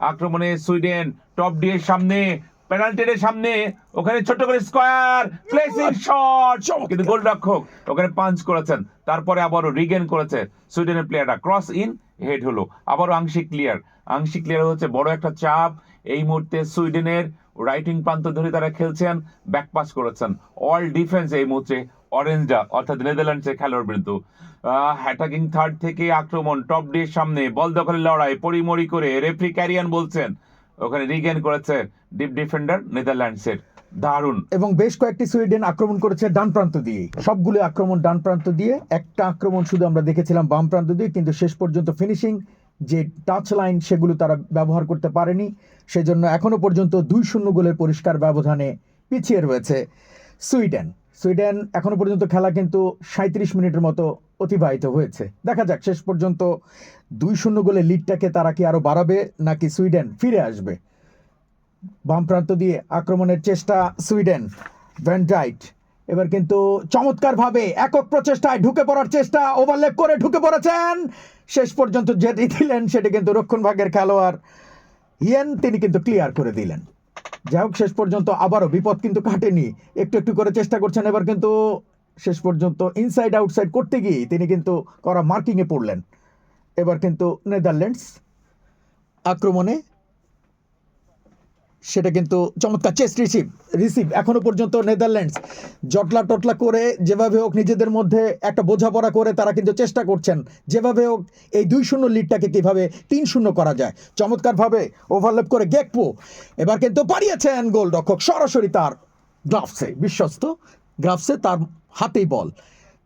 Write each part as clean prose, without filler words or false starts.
আক্রমণে Sweden top D এর সামনে, পেনাল্টির সামনে, ওখানে ছোট করে স্কয়ার প্লেসিং শট, কিন্তু গোলরক্ষক ওখানে পাঞ্চ করেছেন। তারপরে আবারও রিগেন করেছে সুইডেনের প্লেয়াররা, ক্রস ইন, হেড হলো, আবারও আংশিক ক্লিয়ার হচ্ছে। বড় একটা চাপ এই মুহূর্তে সুইডেনের, রাইটিং প্রান্ত ধরে তারা খেলছেন, ব্যাকপাস করেছেন। অল ডিফেন্স এই মুহূর্তে অরেঞ্জরা, অর্থাৎ নেদারল্যান্ডসের খেলোয়াড় বিন্দু। অ্যাটাকিং থার্ড থেকে আক্রমণ, টপ ডি এর সামনে বল দখলের লড়াই, পরিমরি করে রেফারি ক্যারিয়ান বলছেন, ওখানে রিগেন করেছে ডিপ ডিফেন্ডার নেদারল্যান্ডসের। দারুণ। এবং বেশ কয়েকটি সুইডেন আক্রমণ করেছে ডান প্রান্ত দিয়ে, সবগুলো আক্রমণ ডান প্রান্ত দিয়ে, একটা আক্রমণ শুধু আমরা দেখেছিলাম বাম প্রান্ত দিয়ে, কিন্তু শেষ পর্যন্ত ফিনিশিং যে টাচ লাইন সেগুলো তারা ব্যবহার করতে পারেনি। সেজন্য এখনো পর্যন্ত 2-0 গোলের পরিষ্কার ব্যবধানে পিছিয়ে রয়েছে সুইডেন। এখনো পর্যন্ত খেলা কিন্তু 37 মিনিটের মতো অতিবাহিত হয়েছে। দেখা যাক শেষ পর্যন্ত 2-0 গোলের লিডটাকে তারা কি আরো বাড়াবে নাকি সুইডেন ফিরে আসবে। বাম প্রান্ত দিয়ে আক্রমণের চেষ্টা সুইডেন, ভ্যান ডাইক এবার কিন্তু চমৎকারভাবে একক প্রচেষ্টায় ঢুকে পড়ার চেষ্টা, ওভারল্যাপ করে ঢুকে পড়েছেন, শেষ পর্যন্ত যেটি দিলেন সেটি কিন্তু রক্ষণ ভাগের খেলোয়াড় হিয়েন, তিনি কিন্তু ক্লিয়ার করে দিলেন। যাই হোক, শেষ পর্যন্ত আবারও বিপদ কিন্তু কাটেনি, একটু একটু করে চেষ্টা করছেন। এবার কিন্তু শেষ পর্যন্ত ইনসাইড আউটসাইড করতে গিয়ে তিনি কিন্তু করা মার্কিংয়ে পড়লেন। এবার কিন্তু নেদারল্যান্ডস আক্রমণে, সেটা কিন্তু চমৎকার চেস্ট রিসিভ এখনো পর্যন্ত নেদারল্যান্ডস জটলা করে যেভাবে হোক নিজেদের মধ্যে একটা বোঝাপড়া করে তারা কিন্তু চেষ্টা করছেন যেভাবে হোক এই 2-0 লিডটাকে কিভাবে 3-0 করা যায়। চমৎকারভাবে ওভারল্যাপ করে গেকপো এবার কিন্তু পারিয়েছেন গোলরক্ষক সরাসরি তার গ্লাভসে, বিশ্বস্ত গ্লাভসে, তার হাতেই বল।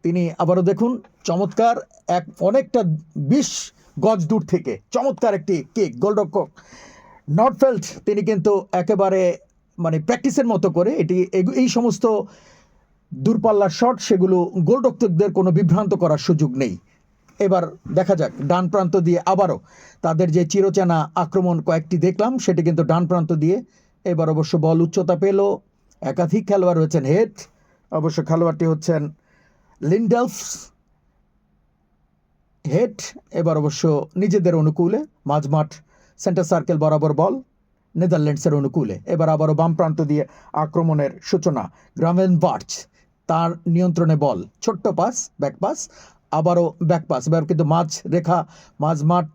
তিনি আবারও দেখুন চমৎকার অনেকটা 20 গজ দূর থেকে চমৎকার একটি কিক, গোলরক্ষক নটফেল্ড তিনি কিন্তু একেবারে মানে প্র্যাকটিসের মতো করে এই সমস্ত দূরপাল্লার শট, সেগুলো গোলরক্ষকদের কোনো বিভ্রান্ত করার সুযোগ নেই। এবার দেখা যাক ডান প্রান্ত দিয়ে আবারও তাদের যে চিরচেনা আক্রমণ কয়েকটি দেখলাম সেটি কিন্তু ডান প্রান্ত দিয়ে। এবার অবশ্য বল উচ্চতা পেল, একাধিক খেলোয়াড় হচ্ছেন হেড, অবশ্য খেলোয়াড়টি হচ্ছেন লিন্ডেলফস হেড। এবার অবশ্য নিজেদের অনুকূলে মাঝমাঠ সেন্টার সার্কেল বরাবর বল নেদারল্যান্ডসের অনুকূলে। এবার আবারও বাম প্রান্ত দিয়ে আক্রমণের সূচনা, গ্রাভেনবার্চ তার নিয়ন্ত্রণে বল, ছোট্ট পাস, ব্যাকপাস, আবারও ব্যাকপাস। এবার কিন্তু মাঝমাঠ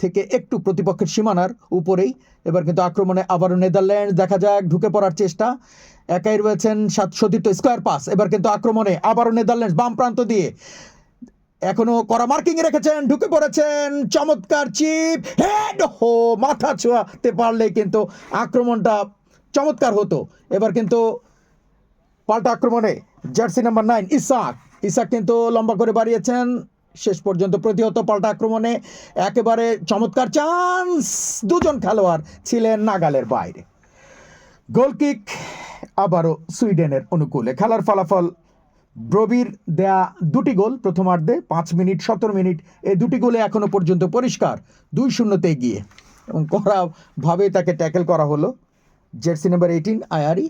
থেকে একটু প্রতিপক্ষের সীমানার উপরেই। এবার কিন্তু আক্রমণে আবারও নেদারল্যান্ডস, দেখা যাক ঢুকে পড়ার চেষ্টা, একাই রয়েছেন সতীর্থ, স্কোয়ার পাস। এবার কিন্তু আক্রমণে আবারও নেদারল্যান্ডস বাম প্রান্ত দিয়ে এখনো করা মার্কিং রেখেছেন, ঢুকে পড়েছেন, চমৎকার চিপ হেড, মাথা ছোঁয়াতে পারলে কিন্তু আক্রমণটা চমৎকার হতো। এবার কিন্তু পাল্টা আক্রমণে জার্সি নাম্বার 9 ইসাক কিন্তু লম্বা করে বাড়িয়েছেন, শেষ পর্যন্ত প্রতিহত পাল্টা আক্রমণে একেবারে চমৎকার চান্স, দুজন খেলোয়াড় ছিলেন নাগালের বাইরে। গোলকিক আবারও সুইডেনের অনুকূলে। খেলার ফলাফল ব্রবির দেয়া 2টি গোল প্রথমার্ধে 5 মিনিট 17 মিনিট, এই 2টি গোলে এখনো পর্যন্ত পরিষ্কার 2-0 গিয়ে, এবং কড়াভাবে তাকে ট্যাকেল করা হলো জার্সি নাম্বার 18 আয়ারি।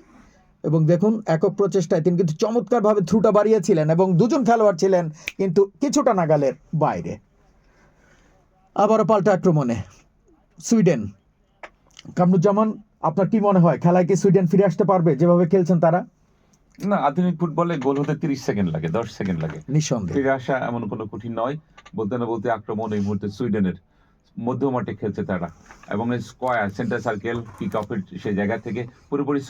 এবং দেখুন একক প্রচেষ্টায় তিনি কিন্তু চমৎকারভাবে থ্রুটা বাড়িয়েছিলেন এবং দুজন খেলোয়াড় ছিলেন কিন্তু কিছুটা নাগালের বাইরে। আবারও পাল্টা আক্রমণে সুইডেন। কামরুজ্জামান, আপনার কি মনে হয় খেলায় কি সুইডেন ফিরে আসতে পারবে যেভাবে খেলছেন তারা? না, আধুনিক ফুটবলে গোল হতে 30 সেকেন্ড লাগে, 10 সেকেন্ড লাগে, নিঃসন্দেহে ফিরে আসা এমন কোনো কঠিন নয়। বলতে না বলতে আক্রমণ এই মুহূর্তে সুইডেনের মধ্যমাঠে খেলছে তারা, এবং স্কয়ার সেন্টার সার্কেল পিক অফের সেই জায়গা থেকে পুরোপুরি